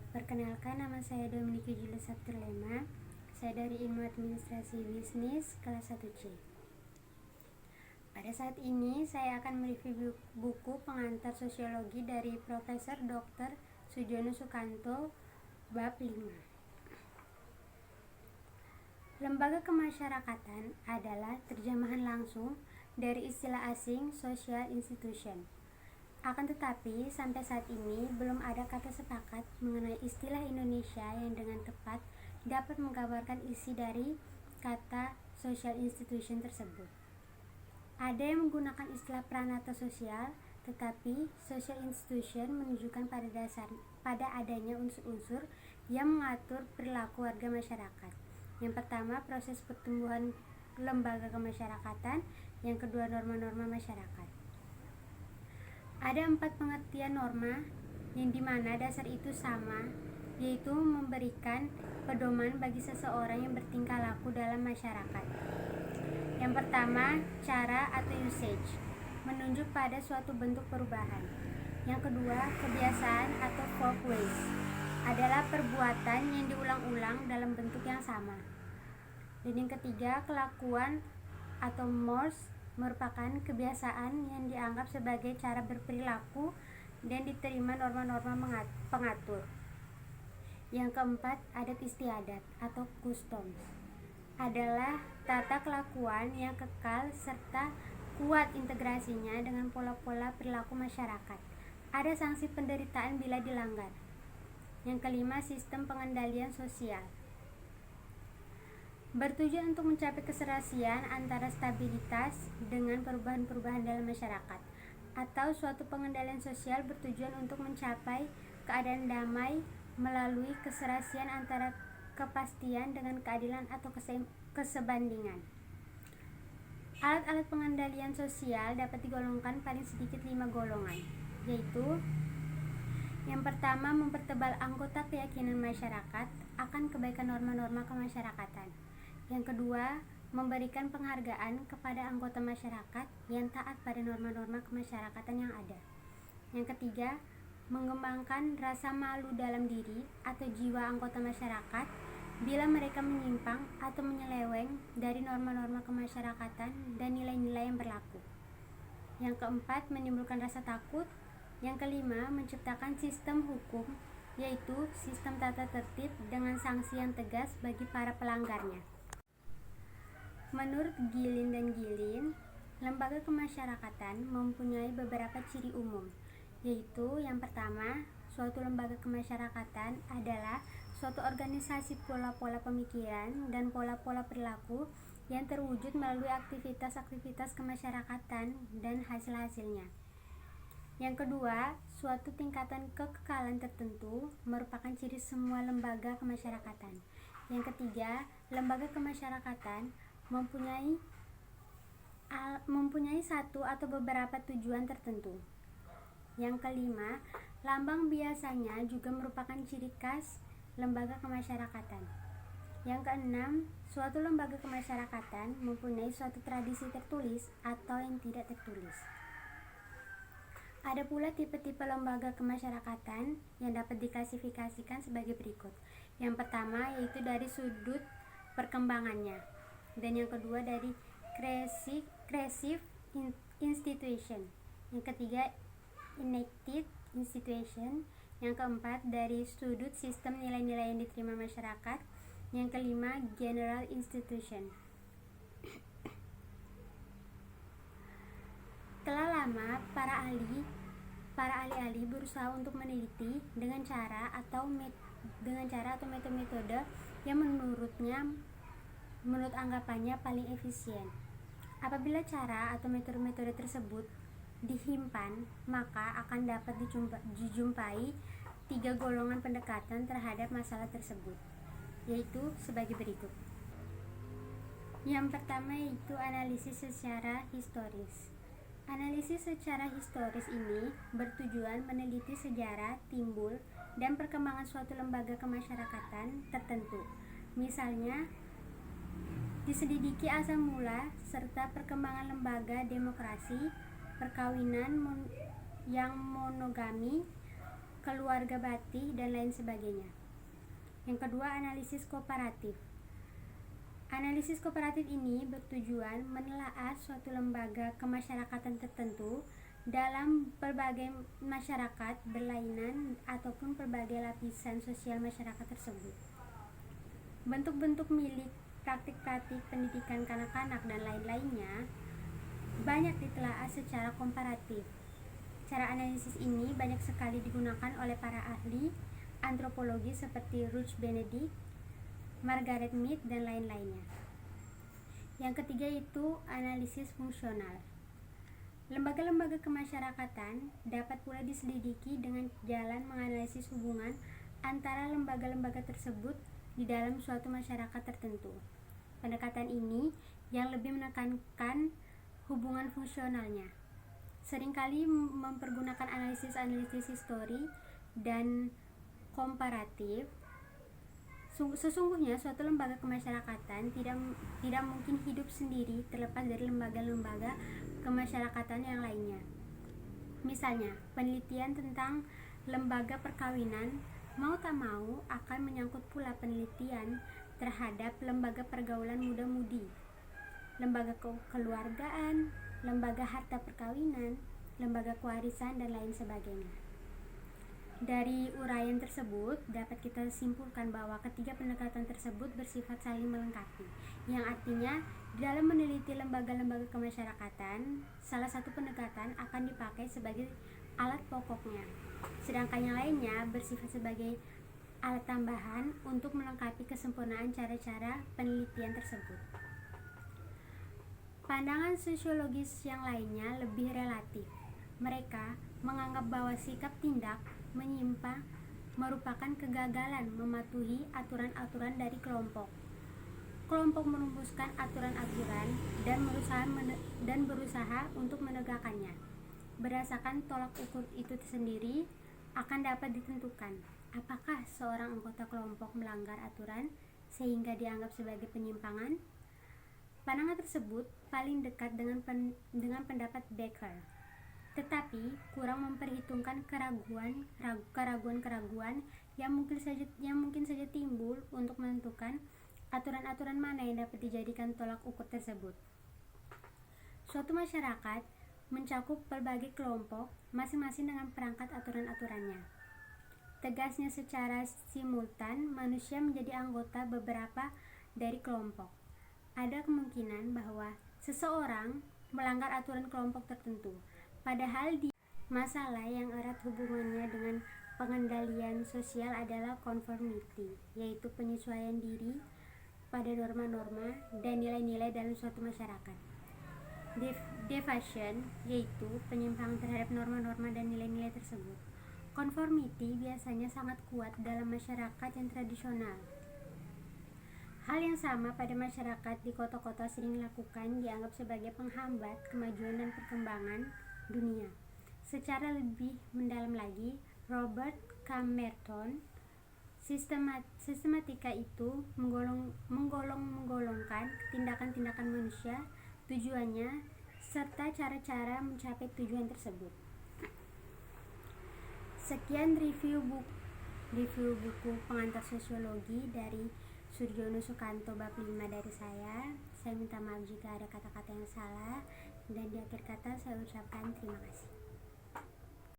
Perkenalkan, nama saya Dominiki Julius Sabturlema. Saya dari Ilmu Administrasi Bisnis kelas 1C. Pada saat ini saya akan mereview buku pengantar sosiologi dari Profesor Dr. Sujono Sukanto bab 5. Lembaga kemasyarakatan adalah terjemahan langsung dari istilah asing social institution. Akan tetapi, sampai saat ini belum ada kata sepakat mengenai istilah Indonesia yang dengan tepat dapat menggambarkan isi dari kata social institution tersebut. Ada yang menggunakan istilah pranata sosial, tetapi social institution menunjukkan pada adanya unsur-unsur yang mengatur perilaku warga masyarakat. Yang pertama, proses pertumbuhan lembaga kemasyarakatan. Yang kedua, norma-norma masyarakat. Ada 4 pengertian norma yang dimana dasar itu sama, yaitu memberikan pedoman bagi seseorang yang bertingkah laku dalam masyarakat. Yang pertama, cara atau usage, menunjuk pada suatu bentuk perubahan. Yang kedua, kebiasaan atau folk ways, adalah perbuatan yang diulang-ulang dalam bentuk yang sama. Dan yang ketiga, kelakuan atau mores, merupakan kebiasaan yang dianggap sebagai cara berperilaku dan diterima norma-norma pengatur. Yang keempat, adat istiadat atau customs, adalah tata kelakuan yang kekal serta kuat integrasinya dengan pola-pola perilaku masyarakat. Ada sanksi penderitaan bila dilanggar. Yang kelima, sistem pengendalian sosial, bertujuan untuk mencapai keserasian antara stabilitas dengan perubahan-perubahan dalam masyarakat, atau suatu pengendalian sosial bertujuan untuk mencapai keadaan damai melalui keserasian antara kepastian dengan keadilan atau kesebandingan. Alat-alat pengendalian sosial dapat digolongkan paling sedikit 5 golongan, yaitu yang pertama, mempertebal anggota keyakinan masyarakat akan kebaikan norma-norma kemasyarakatan. Yang kedua, memberikan penghargaan kepada anggota masyarakat yang taat pada norma-norma kemasyarakatan yang ada. Yang ketiga, mengembangkan rasa malu dalam diri atau jiwa anggota masyarakat bila mereka menyimpang atau menyeleweng dari norma-norma kemasyarakatan dan nilai-nilai yang berlaku. Yang keempat, menimbulkan rasa takut. Yang kelima, menciptakan sistem hukum, yaitu sistem tata tertib dengan sanksi yang tegas bagi para pelanggarnya. Menurut Gilin dan Gilin, lembaga kemasyarakatan mempunyai beberapa ciri umum, yaitu yang pertama, suatu lembaga kemasyarakatan adalah suatu organisasi pola-pola pemikiran dan pola-pola perilaku yang terwujud melalui aktivitas-aktivitas kemasyarakatan dan hasil-hasilnya. Yang kedua, suatu tingkatan kekekalan tertentu merupakan ciri semua lembaga kemasyarakatan. Yang ketiga, lembaga kemasyarakatan mempunyai satu atau beberapa tujuan tertentu. Yang kelima, lambang biasanya juga merupakan ciri khas lembaga kemasyarakatan. Yang keenam, suatu lembaga kemasyarakatan mempunyai suatu tradisi tertulis atau yang tidak tertulis. Ada pula tipe-tipe lembaga kemasyarakatan yang dapat diklasifikasikan sebagai berikut. Yang pertama, yaitu dari sudut perkembangannya, dan yang kedua dari creative institution, yang ketiga enacted institution, yang keempat dari sudut sistem nilai-nilai yang diterima masyarakat, yang kelima general institution. Telah lama para ahli-ahli berusaha untuk meneliti dengan cara atau metode yang menurut anggapannya paling efisien. Apabila cara atau metode-metode tersebut dihimpan, maka akan dapat dijumpai 3 golongan pendekatan terhadap masalah tersebut, yaitu sebagai berikut. Yang pertama yaitu analisis secara historis. Analisis secara historis ini bertujuan meneliti sejarah, timbul, dan perkembangan suatu lembaga kemasyarakatan tertentu. Misalnya, diselidiki asal mula serta perkembangan lembaga demokrasi, perkawinan yang monogami, keluarga bakti, dan lain sebagainya. Yang kedua, analisis komparatif. Analisis komparatif ini bertujuan menelaah suatu lembaga kemasyarakatan tertentu dalam berbagai masyarakat berlainan ataupun berbagai lapisan sosial masyarakat tersebut. Bentuk-bentuk milik, praktik-praktik pendidikan kanak-kanak, dan lain-lainnya banyak ditelaah secara komparatif. Cara analisis ini banyak sekali digunakan oleh para ahli antropologi seperti Ruth Benedict, Margaret Mead, dan lain-lainnya. Yang ketiga itu analisis fungsional. Lembaga-lembaga kemasyarakatan dapat pula diselidiki dengan jalan menganalisis hubungan antara lembaga-lembaga tersebut di dalam suatu masyarakat tertentu. Pendekatan ini yang lebih menekankan hubungan fungsionalnya. Seringkali mempergunakan analisis histori dan komparatif. Sesungguhnya suatu lembaga kemasyarakatan tidak mungkin hidup sendiri terlepas dari lembaga-lembaga kemasyarakatan yang lainnya. Misalnya, penelitian tentang lembaga perkawinan mau tak mau akan menyangkut pula penelitian terhadap lembaga pergaulan muda-mudi, lembaga kekeluargaan, lembaga harta perkawinan, lembaga kewarisan, dan lain sebagainya. Dari uraian tersebut dapat kita simpulkan bahwa ketiga pendekatan tersebut bersifat saling melengkapi, yang artinya di dalam meneliti lembaga-lembaga kemasyarakatan, salah satu pendekatan akan dipakai sebagai alat pokoknya, sedangkan yang lainnya bersifat sebagai alat tambahan untuk melengkapi kesempurnaan cara-cara penelitian tersebut. Pandangan sosiologis yang lainnya lebih relatif. Mereka menganggap bahwa sikap tindak menyimpang merupakan kegagalan mematuhi aturan-aturan dari kelompok. Kelompok merumuskan aturan-aturan dan berusaha untuk menegakkannya. Berdasarkan tolak ukur itu sendiri akan dapat ditentukan apakah seorang anggota kelompok melanggar aturan sehingga dianggap sebagai penyimpangan. Pandangan tersebut paling dekat dengan pendapat Becker, tetapi kurang memperhitungkan keraguan-keraguan yang mungkin saja timbul untuk menentukan aturan-aturan mana yang dapat dijadikan tolak ukur tersebut. Suatu masyarakat mencakup berbagai kelompok, masing-masing dengan perangkat aturan-aturannya. Tegasnya secara simultan, manusia menjadi anggota beberapa dari kelompok. Ada kemungkinan bahwa seseorang melanggar aturan kelompok tertentu, padahal masalah yang erat hubungannya dengan pengendalian sosial adalah conformity, yaitu penyesuaian diri pada norma-norma dan nilai-nilai dalam suatu masyarakat. Deviation, yaitu penyimpangan terhadap norma-norma dan nilai-nilai tersebut. Conformity biasanya sangat kuat dalam masyarakat yang tradisional. Hal yang sama pada masyarakat di kota-kota sering dilakukan dianggap sebagai penghambat kemajuan dan perkembangan dunia. Secara lebih mendalam lagi, Robert K. Merton, sistematika itu menggolongkan tindakan-tindakan manusia, tujuannya, serta cara-cara mencapai tujuan tersebut. Sekian review buku pengantar sosiologi dari Suryono Sukanto bab 5 dari saya. Saya minta maaf jika ada kata-kata yang salah, dan di akhir kata saya ucapkan terima kasih.